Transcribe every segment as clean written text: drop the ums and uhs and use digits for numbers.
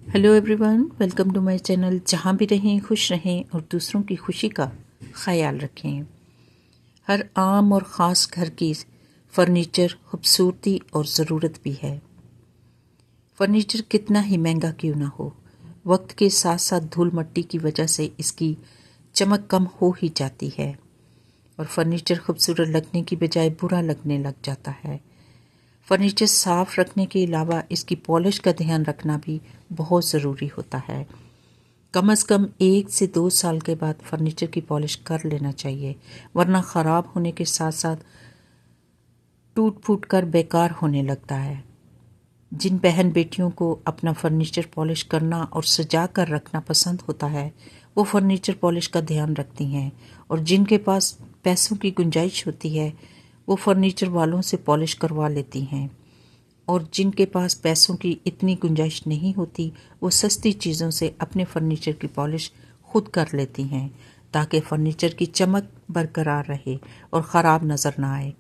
Hello everyone, welcome to my channel. जहाँ भी रहें खुश रहें और दूसरों की खुशी का ख्याल रखें। हर आम और ख़ास घर की फर्नीचर खूबसूरती और ज़रूरत भी है। फर्नीचर कितना ही महंगा क्यों ना हो, वक्त के साथ साथ धूल मट्टी की वजह से इसकी चमक कम हो ही जाती है और फर्नीचर खूबसूरत लगने की बजाय बुरा लगने लग जाता है। फर्नीचर साफ रखने के अलावा इसकी पॉलिश का ध्यान रखना भी बहुत ज़रूरी होता है। कम से कम 1 से 2 साल के बाद फर्नीचर की पॉलिश कर लेना चाहिए, वरना ख़राब होने के साथ साथ टूट फूट कर बेकार होने लगता है। जिन बहन बेटियों को अपना फर्नीचर पॉलिश करना और सजा कर रखना पसंद होता है, वो फर्नीचर पॉलिश का ध्यान रखती हैं, और जिनके पास पैसों की गुंजाइश होती है वो फर्नीचर वालों से पॉलिश करवा लेती हैं, और जिनके पास पैसों की इतनी गुंजाइश नहीं होती वो सस्ती चीज़ों से अपने फर्नीचर की पॉलिश खुद कर लेती हैं, ताकि फर्नीचर की चमक बरकरार रहे और ख़राब नज़र ना आए।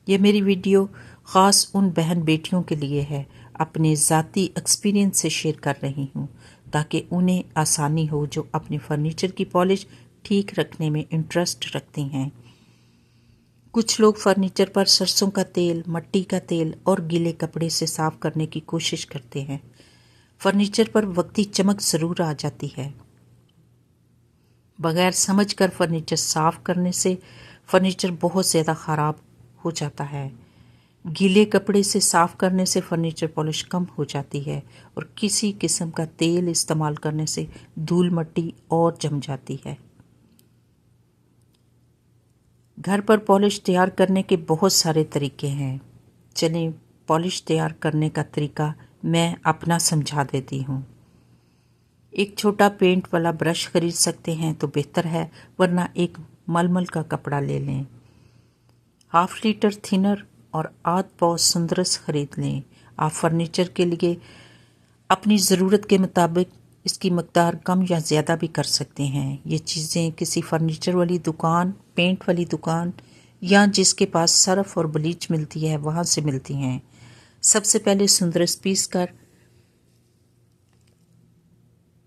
ये मेरी वीडियो ख़ास उन बहन बेटियों के लिए है, अपने ज़ाती एक्सपीरियंस से शेयर कर रही हूँ ताकि उन्हें आसानी हो जो अपने फर्नीचर की पॉलिश ठीक रखने में इंटरेस्ट रखती हैं। कुछ लोग फर्नीचर पर सरसों का तेल, मट्टी का तेल और गीले कपड़े से साफ करने की कोशिश करते हैं। फर्नीचर पर वक्ती चमक ज़रूर आ जाती है। बगैर समझकर फर्नीचर साफ करने से फर्नीचर बहुत ज़्यादा ख़राब हो जाता है। गीले कपड़े से साफ करने से फर्नीचर पॉलिश कम हो जाती है और किसी किस्म का तेल इस्तेमाल करने से धूल मट्टी और जम जाती है। घर पर पॉलिश तैयार करने के बहुत सारे तरीके हैं। चलिए पॉलिश तैयार करने का तरीका मैं अपना समझा देती हूँ। एक छोटा पेंट वाला ब्रश खरीद सकते हैं तो बेहतर है, वरना एक मलमल का कपड़ा ले लें। 1/2 लीटर थिनर और आध पाव सुंदरस खरीद लें। आप फर्नीचर के लिए अपनी ज़रूरत के मुताबिक इसकी मकदार कम या ज़्यादा भी कर सकते हैं। ये चीज़ें किसी फर्नीचर वाली दुकान, पेंट वाली दुकान या जिसके पास सरफ और ब्लीच मिलती है वहाँ से मिलती हैं। सबसे पहले सुंदरस पीस कर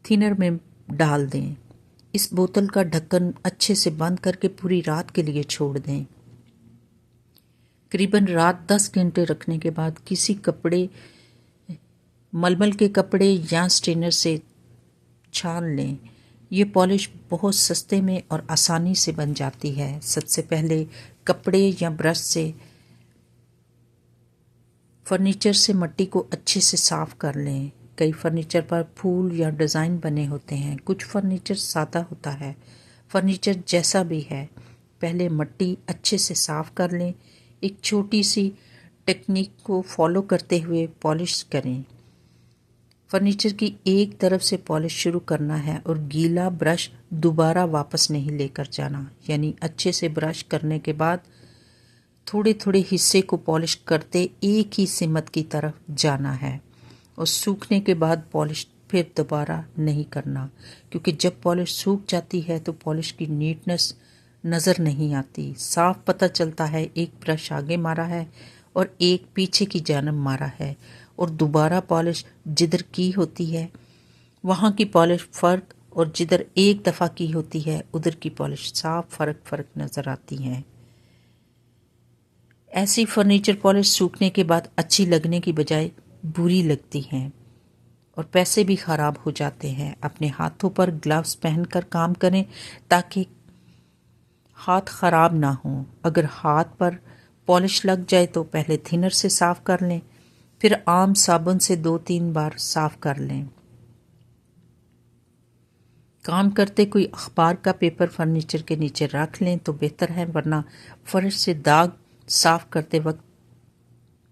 थिनर में डाल दें। इस बोतल का ढक्कन अच्छे से बंद करके पूरी रात के लिए छोड़ दें। करीबन रात 10 घंटे रखने के बाद किसी कपड़े, मलमल के कपड़े या स्ट्रेनर से छान लें। ये पॉलिश बहुत सस्ते में और आसानी से बन जाती है। सबसे पहले कपड़े या ब्रश से फर्नीचर से मट्टी को अच्छे से साफ कर लें। कई फर्नीचर पर फूल या डिज़ाइन बने होते हैं, कुछ फर्नीचर सादा होता है। फर्नीचर जैसा भी है, पहले मट्टी अच्छे से साफ कर लें। एक छोटी सी टेक्निक को फॉलो करते हुए पॉलिश करें। फर्नीचर की एक तरफ से पॉलिश शुरू करना है और गीला ब्रश दोबारा वापस नहीं लेकर जाना, यानी अच्छे से ब्रश करने के बाद थोड़े थोड़े हिस्से को पॉलिश करते एक ही सिमत की तरफ जाना है, और सूखने के बाद पॉलिश फिर दोबारा नहीं करना, क्योंकि जब पॉलिश सूख जाती है तो पॉलिश की नीटनेस नज़र नहीं आती। साफ पता चलता है एक ब्रश आगे मारा है और एक पीछे की जानब मारा है, और दोबारा पॉलिश जिधर की होती है वहाँ की पॉलिश फ़र्क, और जिधर एक दफ़ा की होती है उधर की पॉलिश साफ फ़र्क नज़र आती हैं। ऐसी फर्नीचर पॉलिश सूखने के बाद अच्छी लगने की बजाय बुरी लगती हैं और पैसे भी ख़राब हो जाते हैं। अपने हाथों पर ग्लव्स पहनकर काम करें ताकि हाथ ख़राब ना हो। अगर हाथ पर पॉलिश लग जाए तो पहले थिनर से साफ़ कर लें, फिर आम साबुन से 2-3 बार साफ़ कर लें। काम करते कोई अखबार का पेपर फर्नीचर के नीचे रख लें तो बेहतर है, वरना फर्श से दाग साफ़ करते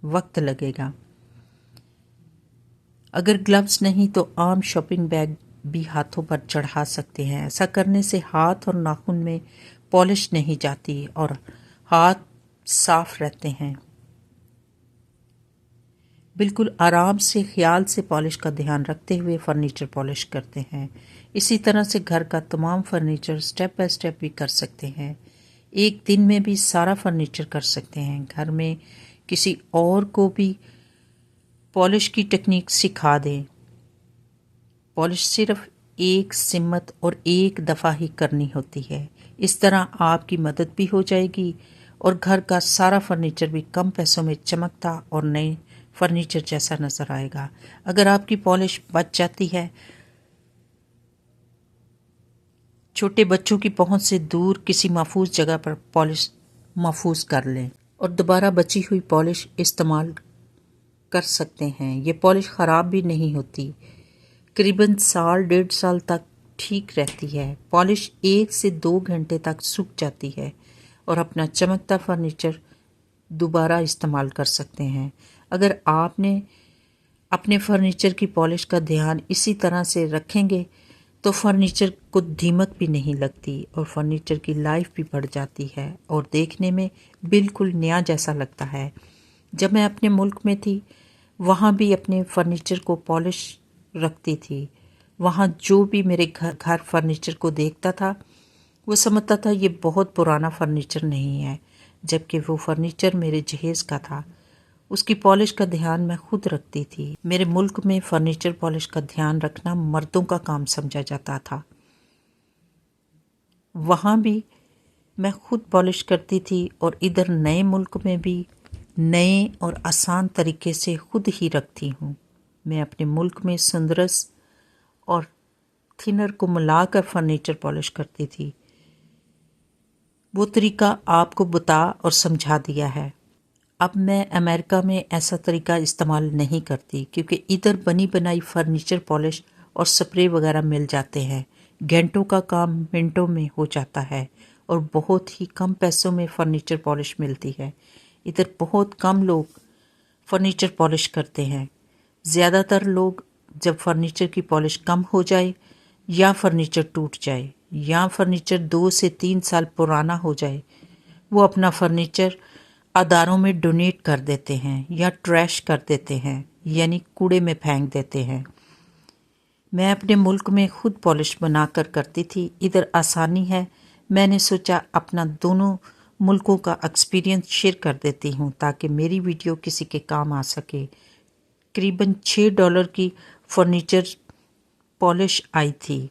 वक्त लगेगा। अगर ग्लव्स नहीं तो आम शॉपिंग बैग भी हाथों पर चढ़ा सकते हैं। ऐसा करने से हाथ और नाखून में पॉलिश नहीं जाती और हाथ साफ रहते हैं। बिल्कुल आराम से, ख्याल से पॉलिश का ध्यान रखते हुए फर्नीचर पॉलिश करते हैं। इसी तरह से घर का तमाम फर्नीचर स्टेप बाय स्टेप भी कर सकते हैं। एक दिन में भी सारा फर्नीचर कर सकते हैं। घर में किसी और को भी पॉलिश की टेक्निक सिखा दें। پالش صرف ایک سمت اور ایک دفعہ ہی کرنی ہوتی ہے۔ اس طرح آپ کی مدد بھی ہو جائے گی اور گھر کا سارا فرنیچر بھی کم پیسوں میں چمکتا اور نئے فرنیچر جیسا نظر آئے گا۔ اگر آپ کی پالش بچ جاتی ہے، چھوٹے بچوں کی پہنچ سے دور کسی محفوظ جگہ پر پالش محفوظ کر لیں اور دوبارہ بچی ہوئی پالش استعمال کر سکتے ہیں۔ یہ پالش خراب بھی نہیں ہوتی، قریباً 1.5 سال تک ٹھیک رہتی ہے۔ پالش 1 سے 2 گھنٹے تک سوکھ جاتی ہے اور اپنا چمکتا فرنیچر دوبارہ استعمال کر سکتے ہیں۔ اگر آپ نے اپنے فرنیچر کی پالش کا دھیان اسی طرح سے رکھیں گے تو فرنیچر کو دیمک بھی نہیں لگتی اور فرنیچر کی لائف بھی بڑھ جاتی ہے اور دیکھنے میں بالکل نیا جیسا لگتا ہے۔ جب میں اپنے ملک میں تھی وہاں بھی اپنے فرنیچر کو پالش رکھتی تھی۔ وہاں جو بھی میرے گھر فرنیچر کو دیکھتا تھا وہ سمجھتا تھا یہ بہت پرانا فرنیچر نہیں ہے، جبکہ وہ فرنیچر میرے جہیز کا تھا۔ اس کی پالش کا دھیان میں خود رکھتی تھی۔ میرے ملک میں فرنیچر پالش کا دھیان رکھنا مردوں کا کام سمجھا جاتا تھا۔ وہاں بھی میں خود پالش کرتی تھی اور ادھر نئے ملک میں بھی نئے اور آسان طریقے سے خود ہی رکھتی ہوں۔ میں اپنے ملک میں سندرس اور تھنر کو ملا کر فرنیچر پالش کرتی تھی۔ وہ طریقہ آپ کو بتا اور سمجھا دیا ہے۔ اب میں امریکہ میں ایسا طریقہ استعمال نہیں کرتی کیونکہ ادھر بنی بنائی فرنیچر پالش اور سپرے وغیرہ مل جاتے ہیں۔ گھنٹوں کا کام منٹوں میں ہو جاتا ہے اور بہت ہی کم پیسوں میں فرنیچر پالش ملتی ہے۔ ادھر بہت کم لوگ فرنیچر پالش کرتے ہیں۔ زیادہ تر لوگ جب فرنیچر کی پالش کم ہو جائے یا فرنیچر ٹوٹ جائے یا فرنیچر 2 سے 3 سال پرانا ہو جائے، وہ اپنا فرنیچر اداروں میں ڈونیٹ کر دیتے ہیں یا ٹریش کر دیتے ہیں، یعنی کوڑے میں پھینک دیتے ہیں۔ میں اپنے ملک میں خود پالش بنا کر کرتی تھی۔ ادھر آسانی ہے، میں نے سوچا اپنا دونوں ملکوں کا ایکسپیرینس شیئر کر دیتی ہوں تاکہ میری ویڈیو کسی کے کام آ سکے۔ قریباً $6 کی فرنیچر پالش آئی تھی۔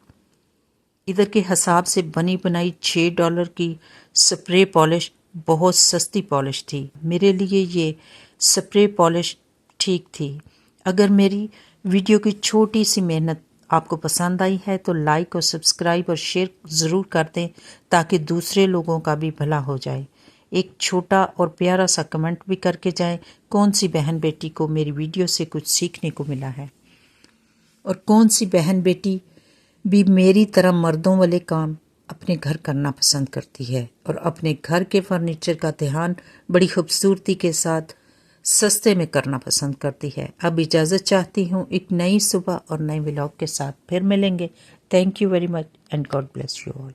ادھر کے حساب سے بنی بنائی $6 کی سپرے پالش بہت سستی پالش تھی۔ میرے لیے یہ سپرے پالش ٹھیک تھی۔ اگر میری ویڈیو کی چھوٹی سی محنت آپ کو پسند آئی ہے تو لائک اور سبسکرائب اور شیئر ضرور کر دیں تاکہ دوسرے لوگوں کا بھی بھلا ہو جائے۔ ایک چھوٹا اور پیارا سا کمنٹ بھی کر کے جائیں کون سی بہن بیٹی کو میری ویڈیو سے کچھ سیکھنے کو ملا ہے اور کون سی بہن بیٹی بھی میری طرح مردوں والے کام اپنے گھر کرنا پسند کرتی ہے اور اپنے گھر کے فرنیچر کا دھیان بڑی خوبصورتی کے ساتھ سستے میں کرنا پسند کرتی ہے۔ اب اجازت چاہتی ہوں، ایک نئی صبح اور نئے ولاگ کے ساتھ پھر ملیں گے۔ Thank you very much and God bless you all.